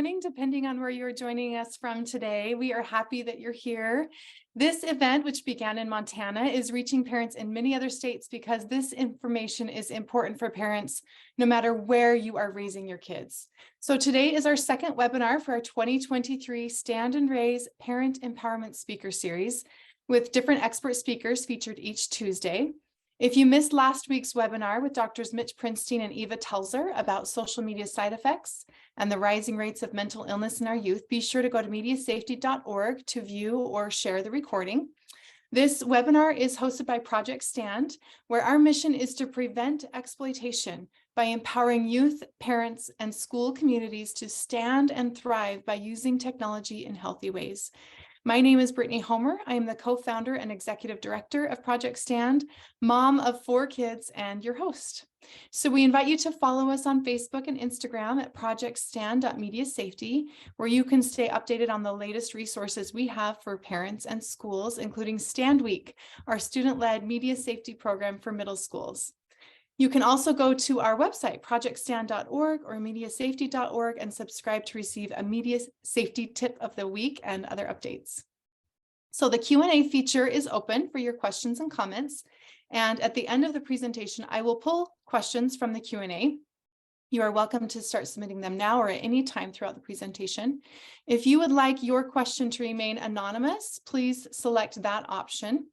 morning, depending on where you're joining us from today. We are happy that you're here. This event, which began in Montana, is reaching parents in many other states because this information is important for parents no matter where you are raising your kids. So today is our second webinar for our 2023 Stand and Raise Parent Empowerment Speaker Series with different expert speakers featured each Tuesday. If you missed last week's webinar with Drs. Mitch Prinstein and Eva Telzer about social media side effects and the rising rates of mental illness in our youth, be sure to go to mediasafety.org to view or share the recording. This webinar is hosted by Project Stand, where our mission is to prevent exploitation by empowering youth, parents, and school communities to stand and thrive by using technology in healthy ways. My name is Brittany Homer. I am the co-founder and executive director of Project Stand, mom of 4 kids, and your host. So we invite you to follow us on Facebook and Instagram at projectstand.mediasafety, where you can stay updated on the latest resources we have for parents and schools, including Stand Week, our student-led media safety program for middle schools. You can also go to our website, projectstand.org or mediasafety.org, and subscribe to receive a media safety tip of the week and other updates. So the Q&A feature is open for your questions and comments. And at the end of the presentation, I will pull questions from the Q&A. You are welcome to start submitting them now or at any time throughout the presentation. If you would like your question to remain anonymous, please select that option.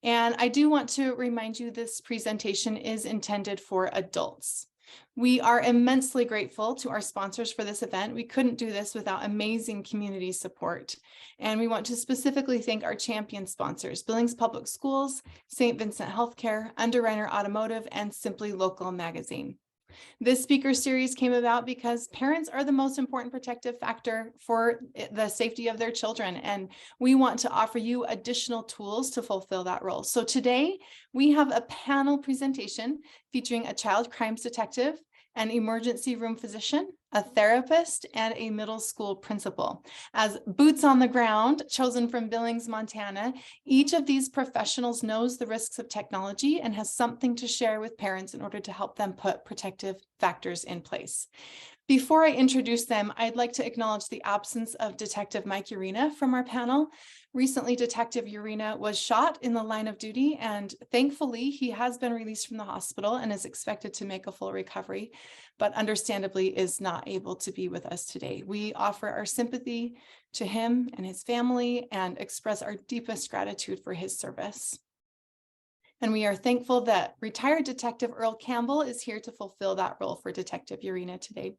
And I do want to remind you this presentation is intended for adults. We are immensely grateful to our sponsors for this event. We couldn't do this without amazing community support. And we want to specifically thank our champion sponsors, Billings Public Schools, St. Vincent Healthcare, Underwriter Automotive, and Simply Local Magazine. This speaker series came about because parents are the most important protective factor for the safety of their children, and we want to offer you additional tools to fulfill that role. So today we have a panel presentation featuring a child crimes detective, an emergency room physician, a therapist, and a middle school principal. As boots on the ground, chosen from Billings, Montana, each of these professionals knows the risks of technology and has something to share with parents in order to help them put protective factors in place. Before I introduce them, I'd like to acknowledge the absence of Detective Mike Urena from our panel. Recently, Detective Urena was shot in the line of duty, and thankfully, he has been released from the hospital and is expected to make a full recovery, but understandably is not able to be with us today. We offer our sympathy to him and his family and express our deepest gratitude for his service. And we are thankful that retired Detective Earl Campbell is here to fulfill that role for Detective Urena today.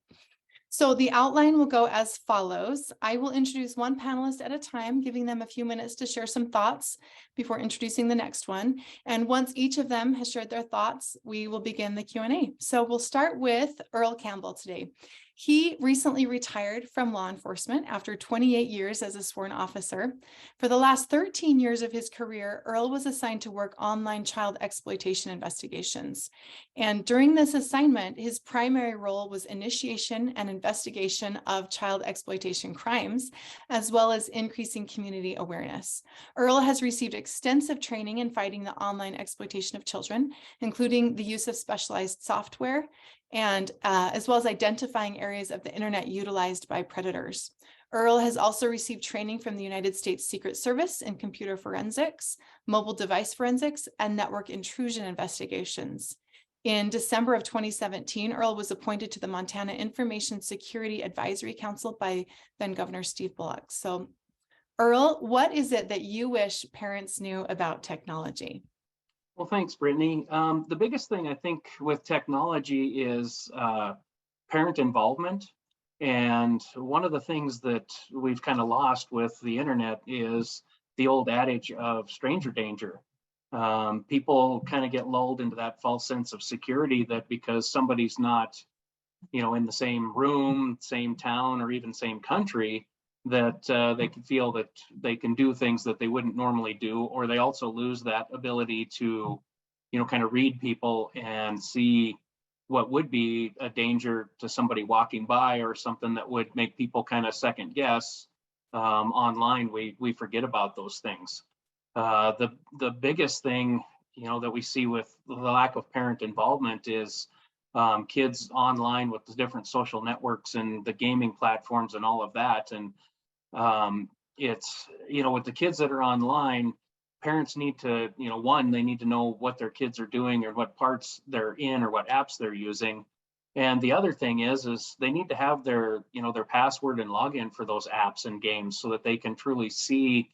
So the outline will go as follows. I will introduce one panelist at a time, giving them a few minutes to share some thoughts before introducing the next one. And once each of them has shared their thoughts, we will begin the Q&A. So we'll start with Earl Campbell today. He recently retired from law enforcement after 28 years as a sworn officer. For the last 13 years of his career, Earl was assigned to work online child exploitation investigations. And during this assignment, his primary role was initiation and investigation of child exploitation crimes, as well as increasing community awareness. Earl has received extensive training in fighting the online exploitation of children, including the use of specialized software, and as well as identifying areas of the internet utilized by predators. Earl has also received training from the United States Secret Service in computer forensics, mobile device forensics, and network intrusion investigations. In December of 2017, Earl was appointed to the Montana Information Security Advisory Council by then Governor Steve Bullock. So, Earl, what is it that you wish parents knew about technology? Well, thanks, Brittany. The biggest thing I think with technology is parent involvement. And one of the things that we've kind of lost with the internet is the old adage of stranger danger. People kind of get lulled into that false sense of security that because somebody's not, in the same room, same town, or even same country, that they can feel that they can do things that they wouldn't normally do, or they also lose that ability to, kind of read people and see what would be a danger to somebody walking by or something that would make people kind of second guess. Online, we forget about those things. The biggest thing, that we see with the lack of parent involvement is kids online with the different social networks and the gaming platforms and all of that. And it's, with the kids that are online, parents need to, one, they need to know what their kids are doing or what parts they're in or what apps they're using. And the other thing is they need to have their, their password and login for those apps and games so that they can truly see,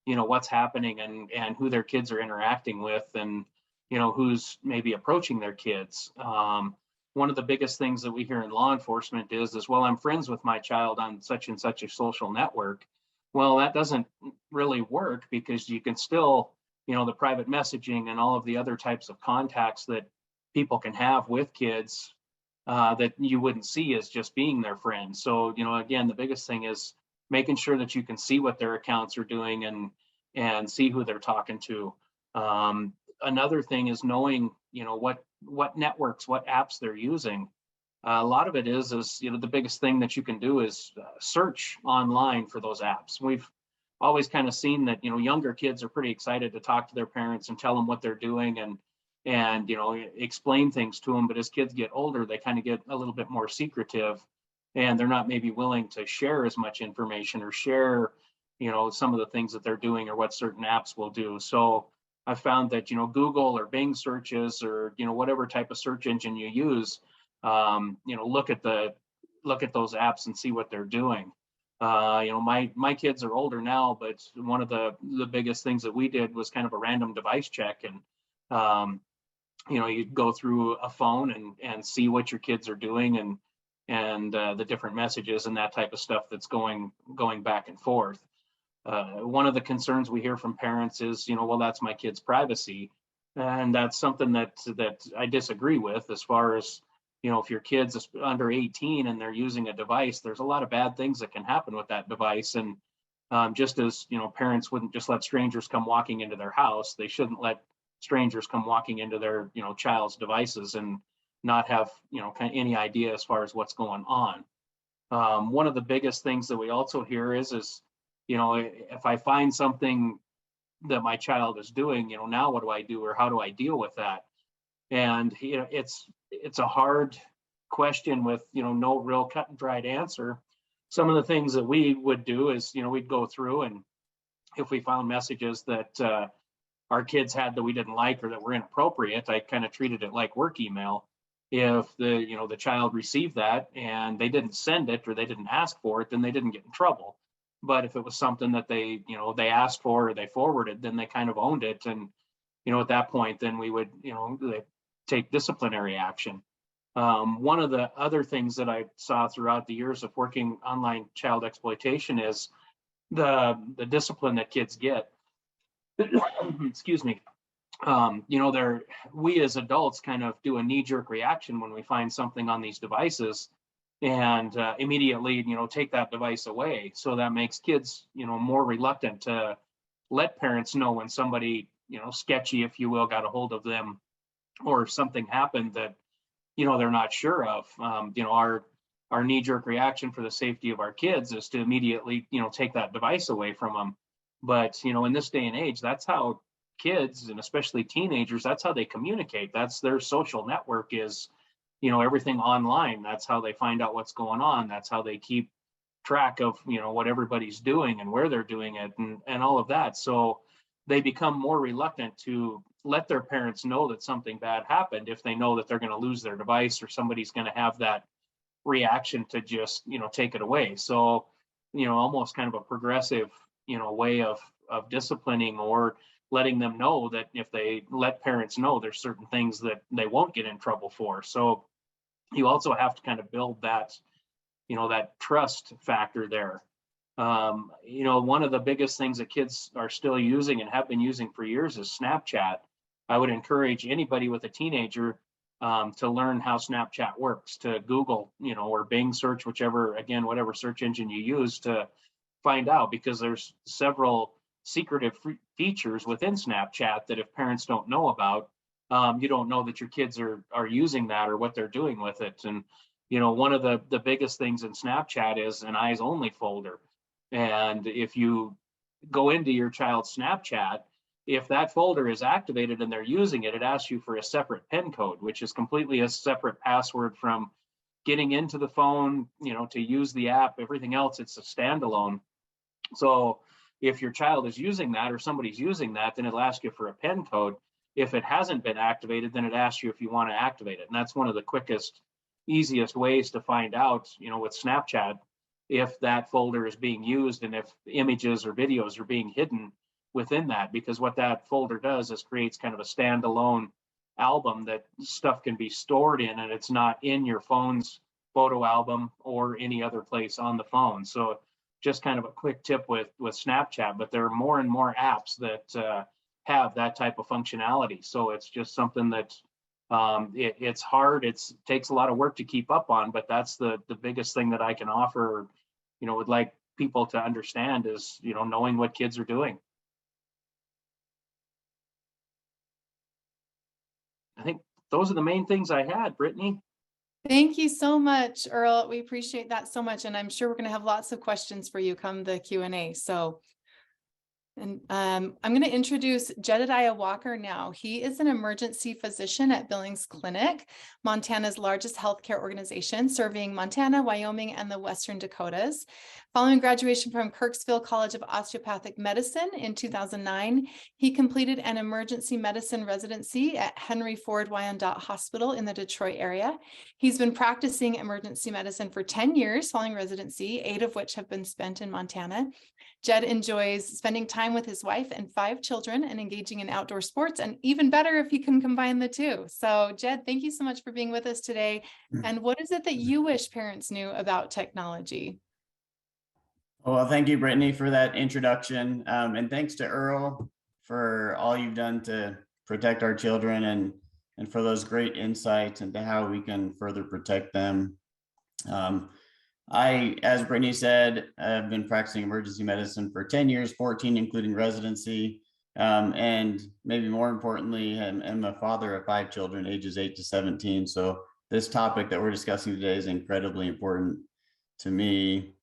what's happening and who their kids are interacting with, and, who's maybe approaching their kids. One of the biggest things that we hear in law enforcement is, well, I'm friends with my child on such and such a social network. Well, that doesn't really work, because you can still, the private messaging and all of the other types of contacts that people can have with kids that you wouldn't see as just being their friend. So, again, the biggest thing is making sure that you can see what their accounts are doing and see who they're talking to. Another thing is knowing, what networks, what apps they're using. A lot of it is the biggest thing that you can do is search online for those apps. We've always kind of seen that, younger kids are pretty excited to talk to their parents and tell them what they're doing and explain things to them. But as kids get older, they kind of get a little bit more secretive, and they're not maybe willing to share as much information or share, some of the things that they're doing or what certain apps will do. So I found that, Google or Bing searches or, whatever type of search engine you use, look at those apps and see what they're doing. My kids are older now, but one of the biggest things that we did was kind of a random device check. And, you go through a phone and see what your kids are doing and the different messages and that type of stuff that's going back and forth. One of the concerns we hear from parents is, well, that's my kid's privacy. And that's something that I disagree with, as far as, if your kid's under 18 and they're using a device, there's a lot of bad things that can happen with that device. And just as, parents wouldn't just let strangers come walking into their house, they shouldn't let strangers come walking into their, child's devices and not have, kind of any idea as far as what's going on. One of the biggest things that we also hear is, if I find something that my child is doing, now what do I do, or how do I deal with that? And, it's a hard question with, no real cut and dried answer. Some of the things that we would do is, we'd go through, and if we found messages that our kids had that we didn't like or that were inappropriate, I kind of treated it like work email. If the child received that and they didn't send it or they didn't ask for it, then they didn't get in trouble. But if it was something that they asked for or they forwarded, then they kind of owned it. And, at that point, then we would, take disciplinary action. One of the other things that I saw throughout the years of working online child exploitation is the discipline that kids get. Excuse me. We as adults kind of do a knee-jerk reaction when we find something on these devices, and immediately, take that device away. So that makes kids, more reluctant to let parents know when somebody, sketchy, if you will, got a hold of them, or if something happened that, they're not sure of. Our knee-jerk reaction for the safety of our kids is to immediately, take that device away from them. But, in this day and age, that's how kids, and especially teenagers, that's how they communicate. That's their social network is, everything online. That's how they find out what's going on. That's how they keep track of, what everybody's doing and where they're doing it and all of that. So they become more reluctant to let their parents know that something bad happened if they know that they're going to lose their device or somebody's going to have that reaction to just, take it away. So, almost kind of a progressive, way of disciplining or letting them know that if they let parents know, there's certain things that they won't get in trouble for. So you also have to kind of build that, that trust factor there. One of the biggest things that kids are still using and have been using for years is Snapchat. I would encourage anybody with a teenager to learn how Snapchat works, to Google, or Bing search, whatever search engine you use to find out, because there's several secretive features within Snapchat that if parents don't know about, you don't know that your kids are using that or what they're doing with it. And, one of the biggest things in Snapchat is an eyes only folder. And if you go into your child's Snapchat, If that folder is activated and they're using it, it asks you for a separate PIN code, which is completely a separate password from getting into the phone, to use the app. Everything else, it's a standalone. So if your child is using that or somebody's using that, then it'll ask you for a PIN code. If it hasn't been activated, then it asks you if you want to activate it. And that's one of the quickest, easiest ways to find out, with Snapchat, if that folder is being used and if images or videos are being hidden within that, because what that folder does is creates kind of a standalone album that stuff can be stored in, and it's not in your phone's photo album or any other place on the phone. So just kind of a quick tip with Snapchat, but there are more and more apps that have that type of functionality. So it's just something that it's hard. It takes a lot of work to keep up on, but that's the biggest thing that I can offer, would like people to understand is, knowing what kids are doing. I think those are the main things I had, Brittany. Thank you so much, Earl. We appreciate that so much. And I'm sure we're going to have lots of questions for you come the Q&A. And I'm going to introduce Jed Walker now. He is an emergency physician at Billings Clinic, Montana's largest healthcare organization, serving Montana, Wyoming, and the Western Dakotas. Following graduation from Kirksville College of Osteopathic Medicine in 2009, he completed an emergency medicine residency at Henry Ford Wyandotte Hospital in the Detroit area. He's been practicing emergency medicine for 10 years following residency, 8 of which have been spent in Montana. Jed enjoys spending time with his wife and 5 children and engaging in outdoor sports, and even better if he can combine the two. So Jed, thank you so much for being with us today. And what is it that you wish parents knew about technology? Well, thank you, Brittany, for that introduction. And thanks to Earl for all you've done to protect our children and for those great insights into how we can further protect them. As Brittany said, I've been practicing emergency medicine for 10 years, 14, including residency. And maybe more importantly, I'm a father of 5 children, ages 8 to 17. So this topic that we're discussing today is incredibly important to me.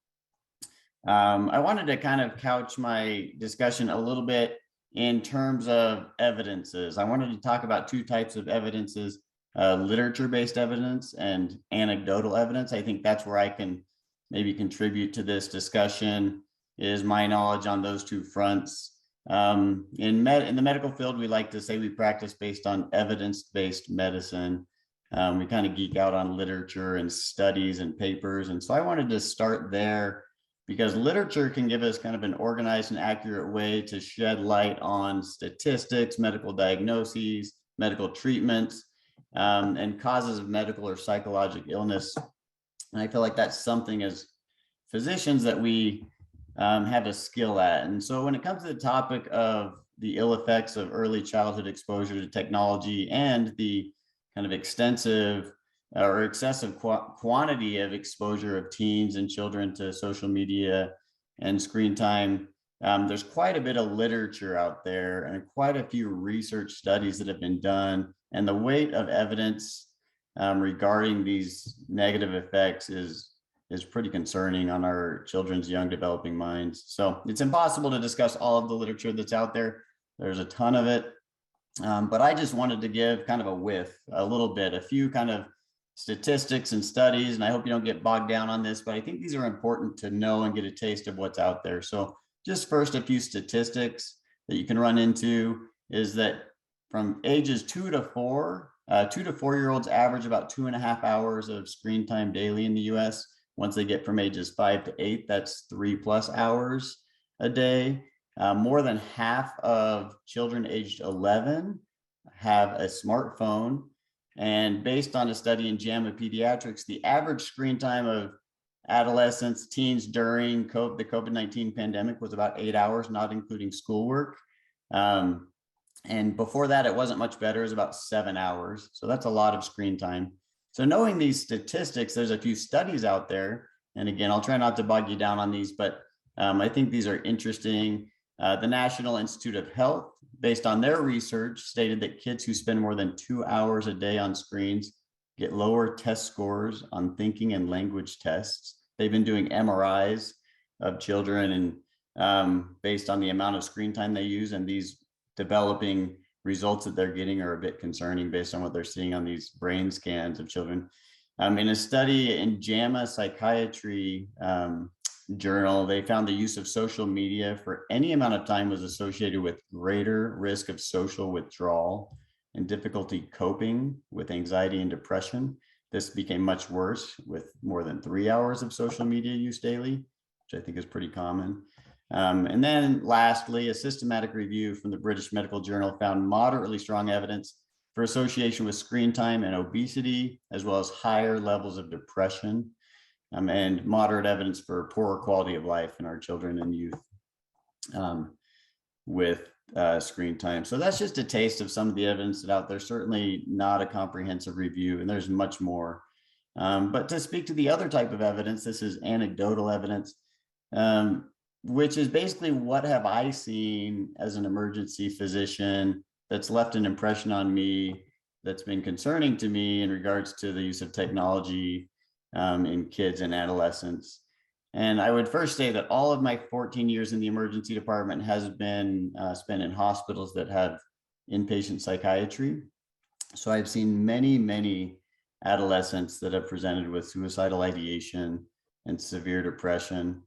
I wanted to kind of couch my discussion a little bit in terms of evidences. I wanted to talk about 2 types of evidences, literature-based evidence and anecdotal evidence. I think that's where I can maybe contribute to this discussion, is my knowledge on those 2 fronts. In the medical field, we like to say we practice based on evidence-based medicine. We kind of geek out on literature and studies and papers. And so I wanted to start there, because literature can give us kind of an organized and accurate way to shed light on statistics, medical diagnoses, medical treatments, and causes of medical or psychological illness. And I feel like that's something as physicians that we have a skill at. And so when it comes to the topic of the ill effects of early childhood exposure to technology and the kind of extensive or excessive quantity of exposure of teens and children to social media and screen time, there's quite a bit of literature out there and quite a few research studies that have been done. And the weight of evidence regarding these negative effects is pretty concerning on our children's young developing minds. So it's impossible to discuss all of the literature that's out there. There's a ton of it. But I just wanted to give kind of a few kind of statistics and studies, and I hope you don't get bogged down on this, but I think these are important to know and get a taste of what's out there. So just first, a few statistics that you can run into is that from ages 2 to 4, 2 to 4-year-olds average about 2.5 hours of screen time daily in the US. Once they get from ages 5 to 8, that's 3+ hours a day. More than half of children aged 11 have a smartphone. And based on a study in JAMA Pediatrics, the average screen time of adolescents, teens during the COVID-19 pandemic was about 8 hours, not including schoolwork. And before that, it wasn't much better. It was about 7 hours. So that's a lot of screen time. So knowing these statistics, there's a few studies out there. And again, I'll try not to bog you down on these, but I think these are interesting. The National Institute of Health, based on their research, stated that kids who spend more than 2 hours a day on screens get lower test scores on thinking and language tests. They've been doing MRIs of children and based on the amount of screen time they use, and these developing results that they're getting are a bit concerning based on what they're seeing on these brain scans of children. In a study in JAMA Psychiatry journal, they found the use of social media for any amount of time was associated with greater risk of social withdrawal and difficulty coping with anxiety and depression. This became much worse with more than 3 hours of social media use daily, which I think is pretty common. And then lastly, a systematic review from the British Medical Journal found moderately strong evidence for association with screen time and obesity, as well as higher levels of depression, and moderate evidence for poorer quality of life in our children and youth with screen time. So that's just a taste of some of the evidence that's out there. Certainly not a comprehensive review, and there's much more. But to speak to the other type of evidence, this is anecdotal evidence, which is basically what have I seen as an emergency physician that's left an impression on me that's been concerning to me in regards to the use of technology in kids and adolescents. And I would first say that all of my 14 years in the emergency department has been spent in hospitals that have inpatient psychiatry. So I've seen many, many adolescents that have presented with suicidal ideation and severe depression.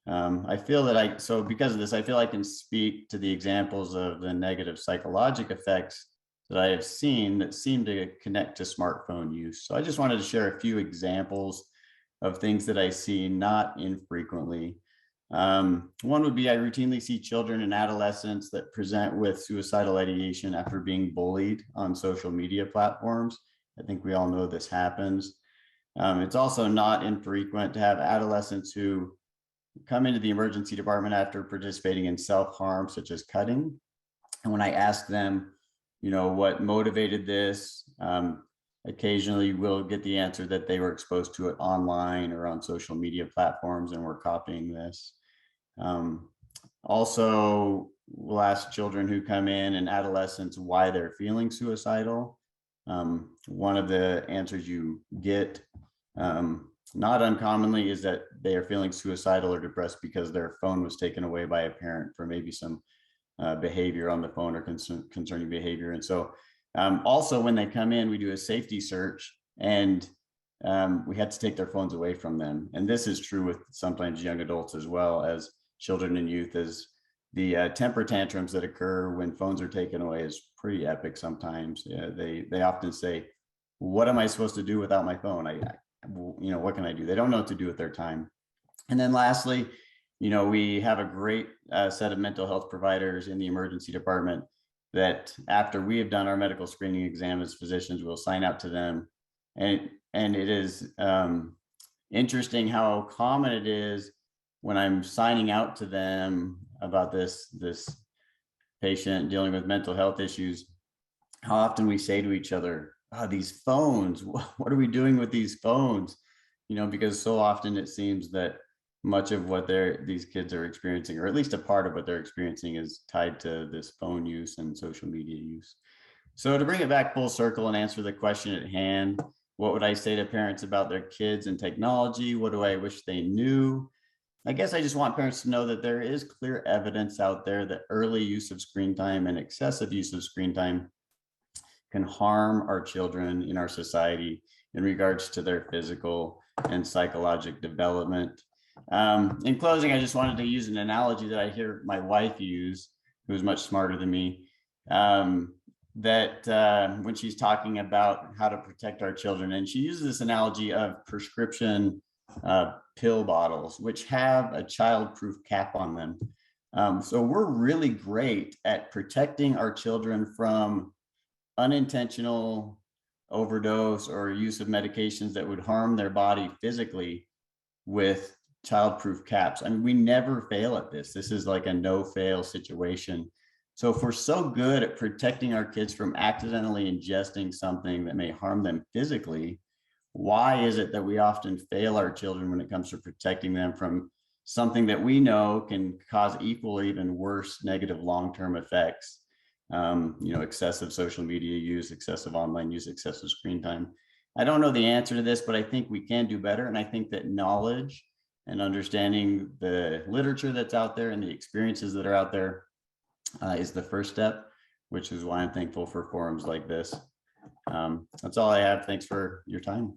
I feel that so because of this, I feel I can speak to the examples of the negative psychological effects that I have seen that seem to connect to smartphone use. So I just wanted to share a few examples of things that I see not infrequently. One would be I routinely see children and adolescents that present with suicidal ideation after being bullied on social media platforms. I think we all know this happens. It's also not infrequent to have adolescents who come into the emergency department after participating in self-harm, such as cutting. And when I ask them, what motivated this, occasionally we'll get the answer that they were exposed to it online or on social media platforms and were copying this. Also, we'll ask children who come in and adolescents why they're feeling suicidal. One of the answers you get, not uncommonly, is that they are feeling suicidal or depressed because their phone was taken away by a parent for maybe some behavior on the phone or concerning behavior. And so also when they come in, we do a safety search, and we had to take their phones away from them. And this is true with sometimes young adults as well as children and youth, as the temper tantrums that occur when phones are taken away is pretty epic sometimes. They often say, what am I supposed to do without my phone? What can I do? They don't know what to do with their time. And then lastly, we have a great set of mental health providers in the emergency department that after we have done our medical screening exam as physicians, we'll sign out to them. And it is interesting how common it is when I'm signing out to them about this patient dealing with mental health issues, how often we say to each other, oh, these phones, what are we doing with these phones? Because so often it seems that much of what these kids are experiencing, or at least a part of what they're experiencing, is tied to this phone use and social media use. So to bring it back full circle and answer the question at hand, what would I say to parents about their kids and technology? What do I wish they knew? I guess I just want parents to know that there is clear evidence out there that early use of screen time and excessive use of screen time can harm our children in our society in regards to their physical and psychological development. In closing, I just wanted to use an analogy that I hear my wife use, who's much smarter than me, that when she's talking about how to protect our children, and she uses this analogy of prescription pill bottles, which have a child-proof cap on them. So we're really great at protecting our children from unintentional overdose or use of medications that would harm their body physically with child-proof caps. I mean, we never fail at this. This is like a no-fail situation. So if we're so good at protecting our kids from accidentally ingesting something that may harm them physically, why is it that we often fail our children when it comes to protecting them from something that we know can cause equal or even worse negative long-term effects? Excessive social media use, excessive online use, excessive screen time. I don't know the answer to this, but I think we can do better. And I think that knowledge and understanding the literature that's out there and the experiences that are out there is the first step. which is why I'm thankful for forums like this. That's all I have. Thanks for your time.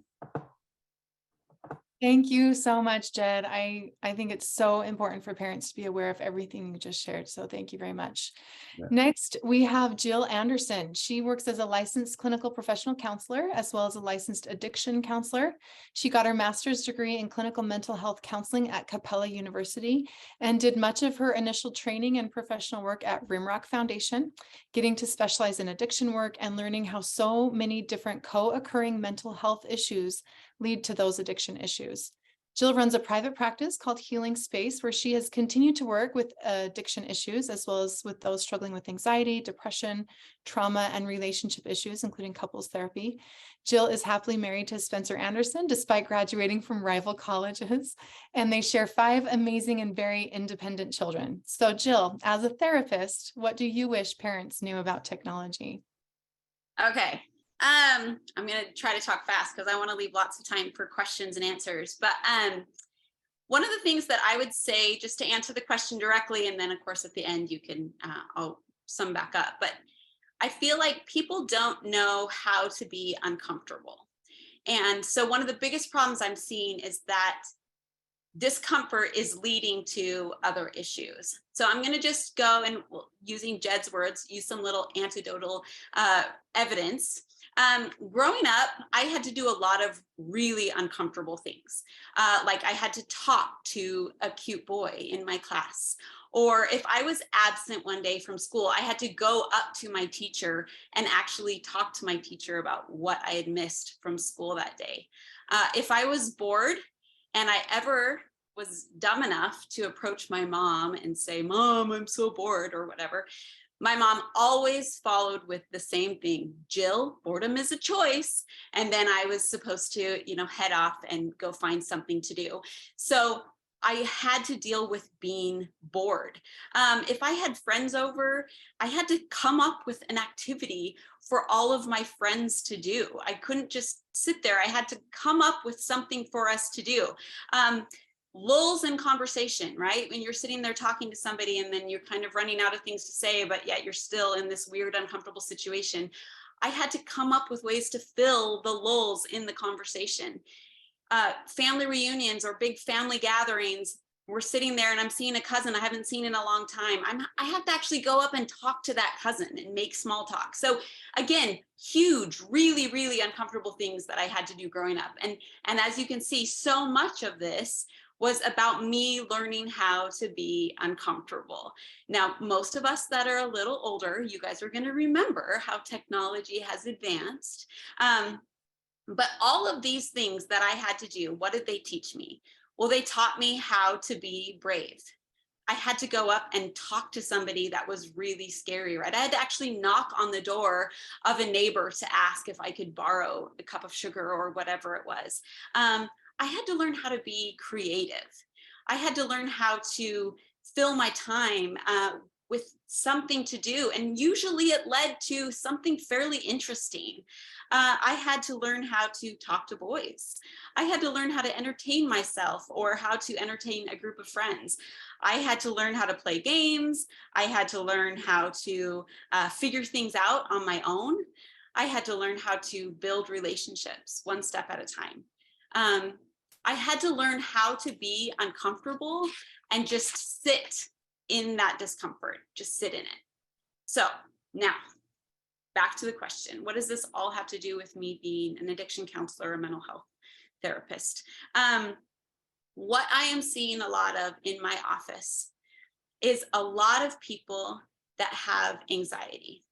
Thank you so much, Jed. I think it's so important for parents to be aware of everything you just shared. So thank you very much. Yeah. Next, we have Jill Anderson. She works as a licensed clinical professional counselor, as well as a licensed addiction counselor. She got her master's degree in clinical mental health counseling at Capella University and did much of her initial training and professional work at Rimrock Foundation, getting to specialize in addiction work and learning how so many different co-occurring mental health issues lead to those addiction issues. Jill runs a private practice called Healing Space, where she has continued to work with addiction issues, as well as with those struggling with anxiety, depression, trauma, and relationship issues, including couples therapy. Jill is happily married to Spencer Anderson, despite graduating from rival colleges, and they share 5 amazing and very independent children. So Jill, as a therapist, what do you wish parents knew about technology? Okay. I'm going to try to talk fast because I want to leave lots of time for questions and answers. But one of the things that I would say, just to answer the question directly, and then of course at the end you can, I'll sum back up. But I feel like people don't know how to be uncomfortable. And so one of the biggest problems I'm seeing is that discomfort is leading to other issues. So I'm going to just go and, using Jed's words, use some little anecdotal evidence. Growing up, I had to do a lot of really uncomfortable things. Like I had to talk to a cute boy in my class. Or if I was absent one day from school, I had to go up to my teacher and actually talk to my teacher about what I had missed from school that day. If I was bored and I ever was dumb enough to approach my mom and say, "Mom, I'm so bored," or whatever, my mom always followed with the same thing: "Jill, boredom is a choice." And then I was supposed to, head off and go find something to do. So I had to deal with being bored. If I had friends over, I had to come up with an activity for all of my friends to do. I couldn't just sit there. I had to come up with something for us to do. Lulls in conversation, right? When you're sitting there talking to somebody and then you're kind of running out of things to say, but yet you're still in this weird, uncomfortable situation. I had to come up with ways to fill the lulls in the conversation. Family reunions or big family gatherings, we're sitting there and I'm seeing a cousin I haven't seen in a long time. I have to actually go up and talk to that cousin and make small talk. So again, huge, really, really uncomfortable things that I had to do growing up. And as you can see, so much of this was about me learning how to be uncomfortable. Now, most of us that are a little older, you guys are going to remember how technology has advanced. But all of these things that I had to do, what did they teach me? Well, they taught me how to be brave. I had to go up and talk to somebody that was really scary, right? I had to actually knock on the door of a neighbor to ask if I could borrow a cup of sugar or whatever it was. I had to learn how to be creative. I had to learn how to fill my time with something to do. And usually it led to something fairly interesting. I had to learn how to talk to boys. I had to learn how to entertain myself or how to entertain a group of friends. I had to learn how to play games. I had to learn how to figure things out on my own. I had to learn how to build relationships one step at a time. I had to learn how to be uncomfortable and just sit in that discomfort, just sit in it. So now, back to the question, what does this all have to do with me being an addiction counselor or mental health therapist? What I am seeing a lot of in my office is a lot of people that have anxiety.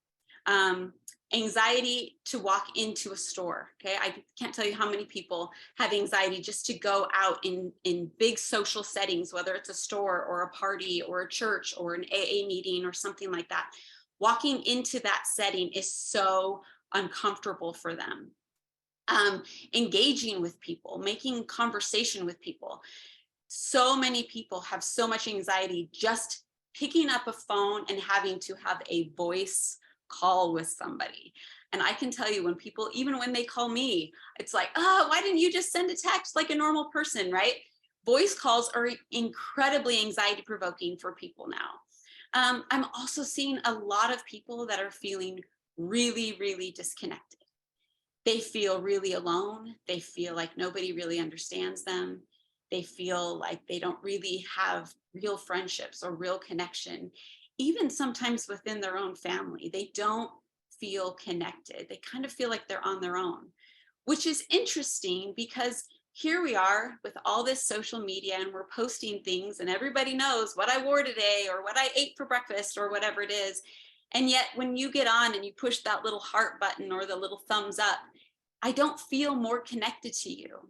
Anxiety to walk into a store. Okay, I can't tell you how many people have anxiety just to go out in big social settings, whether it's a store or a party or a church or an AA meeting or something like that. Walking into that setting is so uncomfortable for them. Engaging with people, making conversation with people. So many people have so much anxiety just picking up a phone and having to have a voice call with somebody. And I can tell you, when people, even when they call me, it's like, "Oh, why didn't you just send a text like a normal person," right? Voice calls are incredibly anxiety provoking for people now. I'm also seeing a lot of people that are feeling really, really disconnected. They feel really alone. They feel like nobody really understands them. They feel like they don't really have real friendships or real connection. Even sometimes within their own family, they don't feel connected. They kind of feel like they're on their own, which is interesting because here we are with all this social media and we're posting things and everybody knows what I wore today or what I ate for breakfast or whatever it is. And yet when you get on and you push that little heart button or the little thumbs up, I don't feel more connected to you.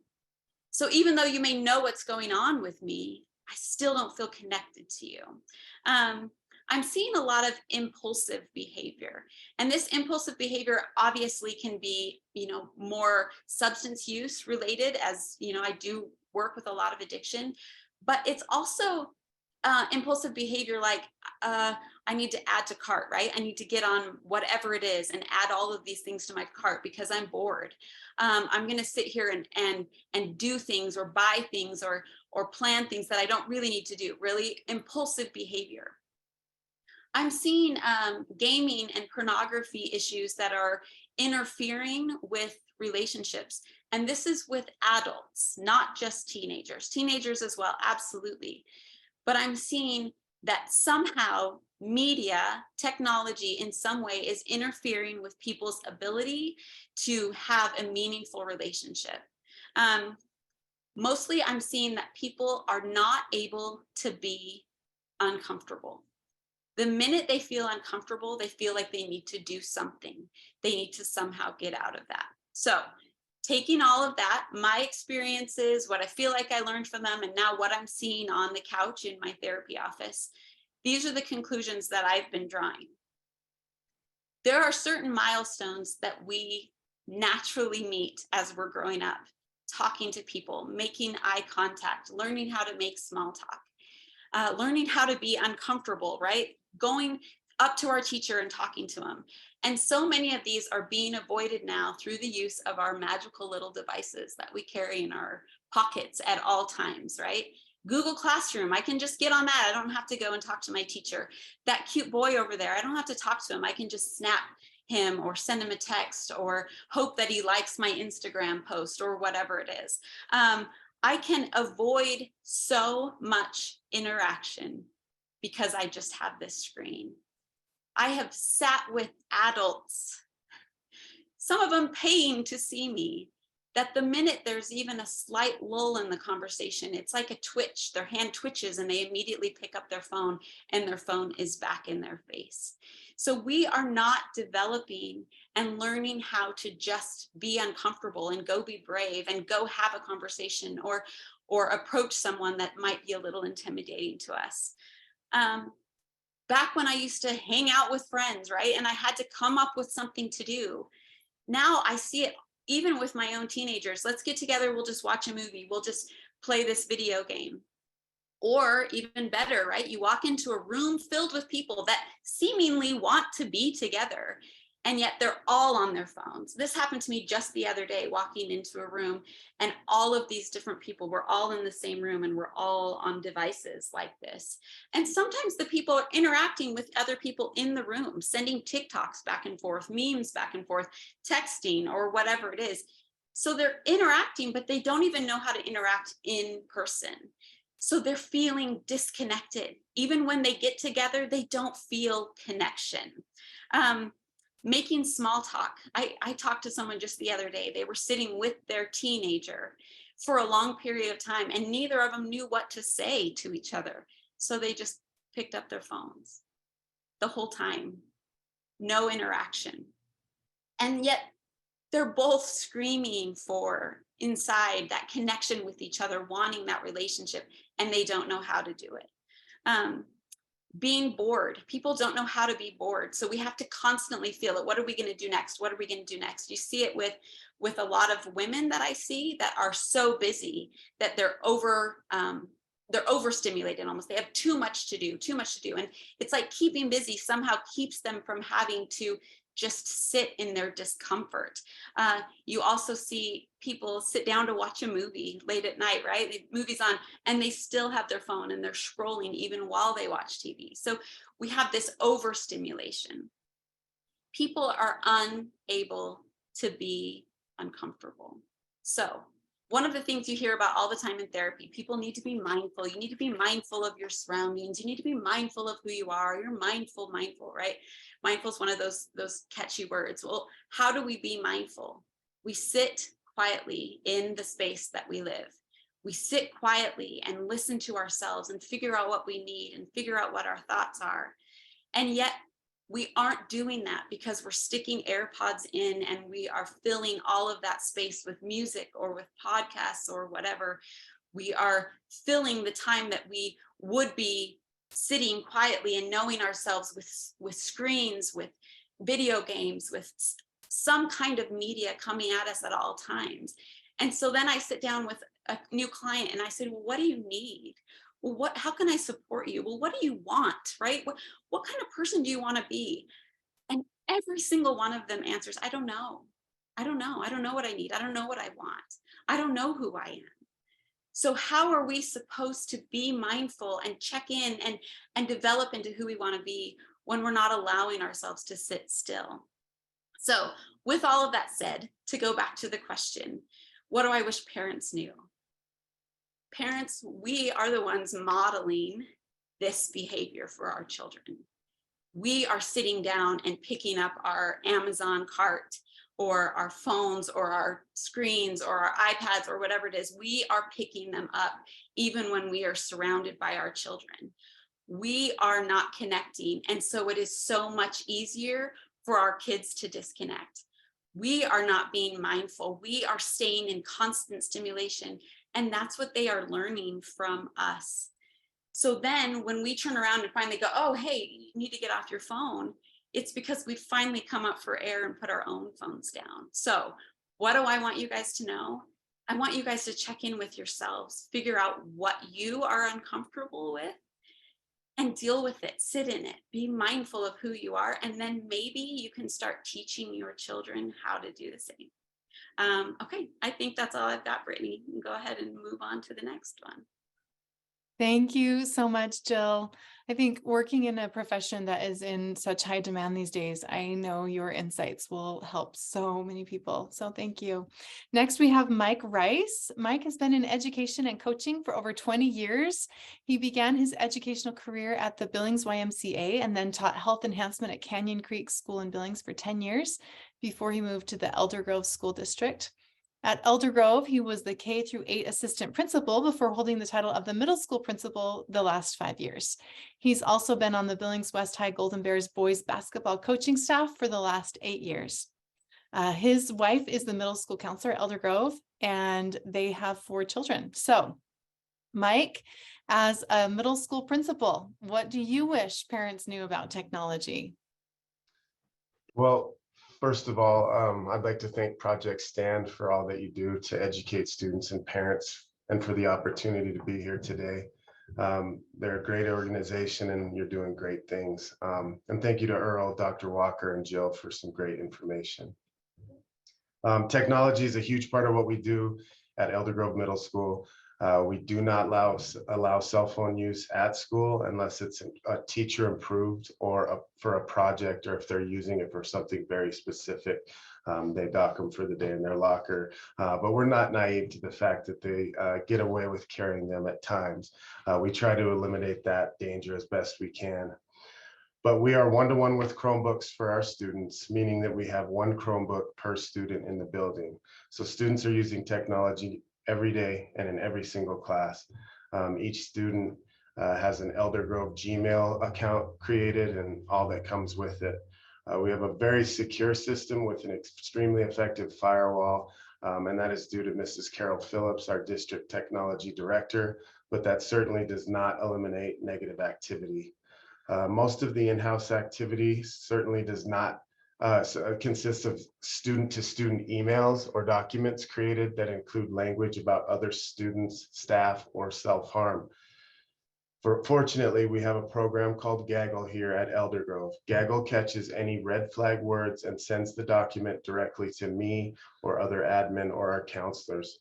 So even though you may know what's going on with me, I still don't feel connected to you. I'm seeing a lot of impulsive behavior, and this impulsive behavior obviously can be, more substance use related, as I do work with a lot of addiction, but it's also impulsive behavior like I need to add to cart, right? I need to get on whatever it is and add all of these things to my cart because I'm bored. I'm going to sit here and do things or buy things or plan things that I don't really need to do. Really impulsive behavior. I'm seeing gaming and pornography issues that are interfering with relationships. And this is with adults, not just teenagers, teenagers as well, absolutely. But I'm seeing that somehow media, technology in some way is interfering with people's ability to have a meaningful relationship. Mostly I'm seeing that people are not able to be uncomfortable. The minute they feel uncomfortable, they feel like they need to do something. They need to somehow get out of that. So taking all of that, my experiences, what I feel like I learned from them, and now what I'm seeing on the couch in my therapy office, these are the conclusions that I've been drawing. There are certain milestones that we naturally meet as we're growing up, talking to people, making eye contact, learning how to make small talk, learning how to be uncomfortable, right? Going up to our teacher and talking to them. And so many of these are being avoided now through the use of our magical little devices that we carry in our pockets at all times, right? Google Classroom, I can just get on that. I don't have to go and talk to my teacher. That cute boy over there, I don't have to talk to him. I can just snap him or send him a text or hope that he likes my Instagram post or whatever it is. I can avoid so much interaction because I just have this screen. I have sat with adults, some of them paying to see me, that the minute there's even a slight lull in the conversation, it's like a twitch, their hand twitches and they immediately pick up their phone and their phone is back in their face. So we are not developing and learning how to just be uncomfortable and go be brave and go have a conversation or approach someone that might be a little intimidating to us. Back when I used to hang out with friends, right? And I had to come up with something to do. Now I see it even with my own teenagers. Let's get together, we'll just watch a movie, we'll just play this video game. Or even better, right? You walk into a room filled with people that seemingly want to be together, and yet they're all on their phones. This happened to me just the other day, walking into a room and all of these different people were all in the same room and we're all on devices like this. And sometimes the people are interacting with other people in the room, sending TikToks back and forth, memes back and forth, texting or whatever it is. So they're interacting, but they don't even know how to interact in person. So they're feeling disconnected. Even when they get together, they don't feel connection. Making small talk. I talked to someone just the other day. They were sitting with their teenager for a long period of time and neither of them knew what to say to each other. So they just picked up their phones the whole time. No interaction. And yet they're both screaming for inside that connection with each other, wanting that relationship, and they don't know how to do it. Being bored. People don't know how to be bored. So we have to constantly feel it. What are we going to do next? What are we going to do next? You see it with a lot of women that I see that are so busy that they're overstimulated almost. They have too much to do. And it's like keeping busy somehow keeps them from having to just sit in their discomfort. You also see people sit down to watch a movie late at night, right? The movie's on and they still have their phone and they're scrolling even while they watch TV. So we have this overstimulation. People are unable to be uncomfortable. So one of the things you hear about all the time in therapy, people need to be mindful. You need to be mindful of your surroundings. You need to be mindful of who you are. You're mindful, right? Mindful is one of those catchy words. Well, how do we be mindful? We sit quietly in the space that we live. We sit quietly and listen to ourselves and figure out what we need and figure out what our thoughts are. And yet we aren't doing that because we're sticking AirPods in and we are filling all of that space with music or with podcasts or whatever. We are filling the time that we would be sitting quietly and knowing ourselves with screens, with video games, with some kind of media coming at us at all times. And so then I sit down with a new client and I said, well, what do you need? Well, how can I support you? Well, what do you want, right? What kind of person do you want to be? And every single one of them answers, I don't know. I don't know. I don't know what I need. I don't know what I want. I don't know who I am. So how are we supposed to be mindful and check in and develop into who we want to be when we're not allowing ourselves to sit still? So with all of that said, to go back to the question, what do I wish parents knew? Parents, we are the ones modeling this behavior for our children. We are sitting down and picking up our Amazon cart or our phones or our screens or our iPads or whatever it is. We are picking them up even when we are surrounded by our children. We are not connecting. And so it is so much easier for our kids to disconnect. We are not being mindful. We are staying in constant stimulation. And that's what they are learning from us. So then when we turn around and finally go, oh, hey, you need to get off your phone, it's because we finally come up for air and put our own phones down. So what do I want you guys to know? I want you guys to check in with yourselves, figure out what you are uncomfortable with and deal with it, sit in it, be mindful of who you are. And then maybe you can start teaching your children how to do the same. Okay, I think that's all I've got, Brittany. You can go ahead and move on to the next one. Thank you so much, Jill. I think working in a profession that is in such high demand these days, I know your insights will help so many people. So thank you. Next, we have Mike Rice. Mike has been in education and coaching for over 20 years. He began his educational career at the Billings YMCA and then taught health enhancement at Canyon Creek School in Billings for 10 years before he moved to the Elder Grove School District. At Elder Grove, he was the K-8 assistant principal before holding the title of the middle school principal the last 5 years. He's also been on the Billings West High Golden Bears boys basketball coaching staff for the last 8 years. His wife is the middle school counselor at Elder Grove, and they have 4 children. So, Mike, as a middle school principal, what do you wish parents knew about technology? Well, first of all, I'd like to thank Project Stand for all that you do to educate students and parents and for the opportunity to be here today. They're a great organization and you're doing great things. And thank you to Earl, Dr. Walker, and Jill for some great information. Technology is a huge part of what we do at Elder Grove Middle School. We do not allow cell phone use at school unless it's a teacher approved or for a project, or if they're using it for something very specific, they dock them for the day in their locker. But we're not naive to the fact that they get away with carrying them at times. We try to eliminate that danger as best we can. But we are one-to-one with Chromebooks for our students, meaning that we have 1 Chromebook per student in the building. So students are using technology every day and in every single class. Each student has an Elder Grove Gmail account created and all that comes with it. We have a very secure system with an extremely effective firewall, and that is due to Mrs. Carol Phillips, our district technology director, but that certainly does not eliminate negative activity. Most of the in-house activity certainly does not consists of student-to-student emails or documents created that include language about other students, staff, or self-harm. Fortunately, we have a program called Gaggle here at Elder Grove. Gaggle catches any red flag words and sends the document directly to me or other admin or our counselors.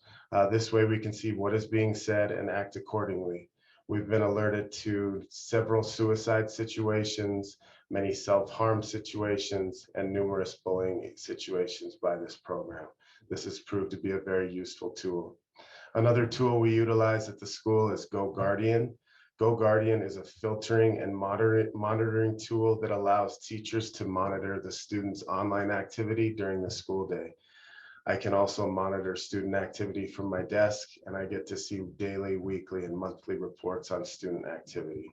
This way we can see what is being said and act accordingly. We've been alerted to several suicide situations, many self-harm situations, and numerous bullying situations by this program. This has proved to be a very useful tool. Another tool we utilize at the school is Go Guardian. Go Guardian is a filtering and monitoring tool that allows teachers to monitor the students' online activity during the school day. I can also monitor student activity from my desk, and I get to see daily, weekly, and monthly reports on student activity.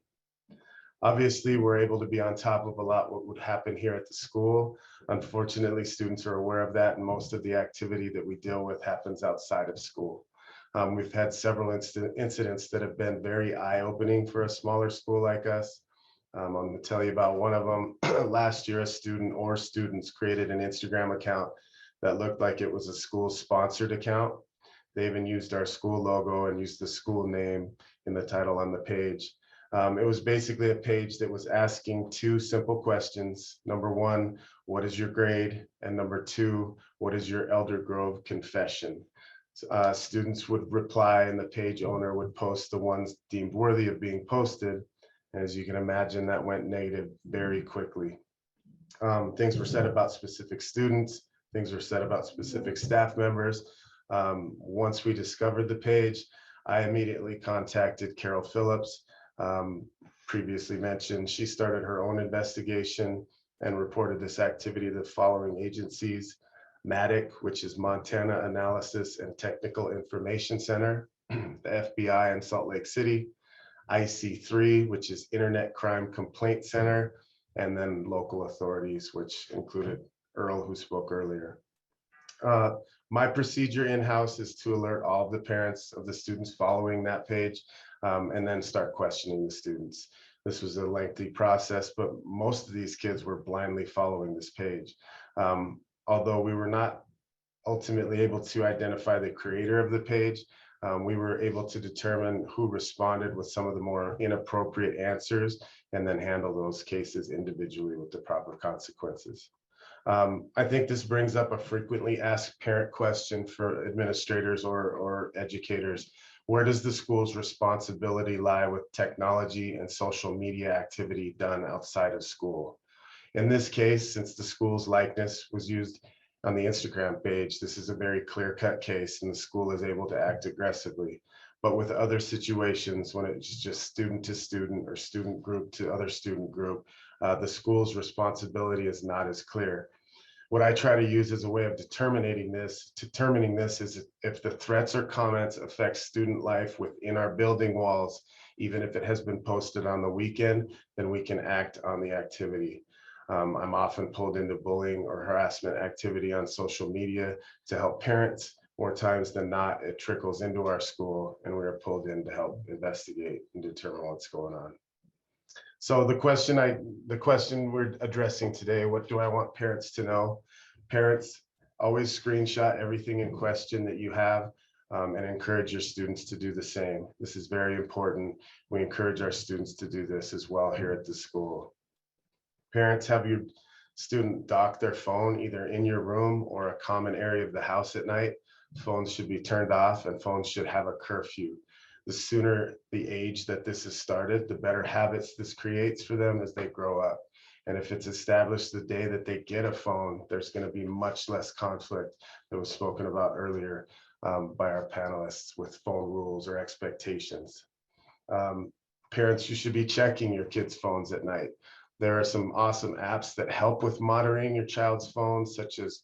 Obviously, we're able to be on top of a lot what would happen here at the school. Unfortunately, students are aware of that, and most of the activity that we deal with happens outside of school. We've had several incidents that have been very eye-opening for a smaller school like us. I'm going to tell you about one of them. Last year, a student or students created an Instagram account that looked like it was a school-sponsored account. They even used our school logo and used the school name in the title on the page. It was basically a page that was asking two simple questions. Number one, what is your grade? And number two, what is your Elder Grove confession? Students would reply and the page owner would post the ones deemed worthy of being posted. As you can imagine, that went negative very quickly. Things were said about specific students, things were said about specific staff members. Once we discovered the page, I immediately contacted Carol Phillips, previously mentioned. She started her own investigation and reported this activity to the following agencies: MATIC, which is Montana Analysis and Technical Information Center, the FBI in Salt Lake City, IC3, which is Internet Crime Complaint Center, and then local authorities, which included Earl, who spoke earlier. My procedure in-house is to alert all of the parents of the students following that page, and then start questioning the students. This was a lengthy process, but most of these kids were blindly following this page. Although we were not ultimately able to identify the creator of the page, we were able to determine who responded with some of the more inappropriate answers and then handle those cases individually with the proper consequences. I think this brings up a frequently asked parent question for administrators or educators. Where does the school's responsibility lie with technology and social media activity done outside of school? In this case, since the school's likeness was used on the Instagram page, this is a very clear-cut case and the school is able to act aggressively. But with other situations, when it's just student to student or student group to other student group, the school's responsibility is not as clear. What I try to use as a way of determining this is if the threats or comments affect student life within our building walls, even if it has been posted on the weekend, then we can act on the activity. I'm often pulled into bullying or harassment activity on social media to help parents. More times than not, it trickles into our school and we are pulled in to help investigate and determine what's going on. So the question we're addressing today, what do I want parents to know? Parents, always screenshot everything in question that you have and encourage your students to do the same. This is very important. We encourage our students to do this as well here at the school. Parents, have your student dock their phone either in your room or a common area of the house at night. Phones should be turned off and phones should have a curfew. The sooner the age that this is started, the better habits this creates for them as they grow up. And if it's established the day that they get a phone, there's going to be much less conflict that was spoken about earlier by our panelists with phone rules or expectations. Parents, you should be checking your kids' phones at night. There are some awesome apps that help with monitoring your child's phones, such as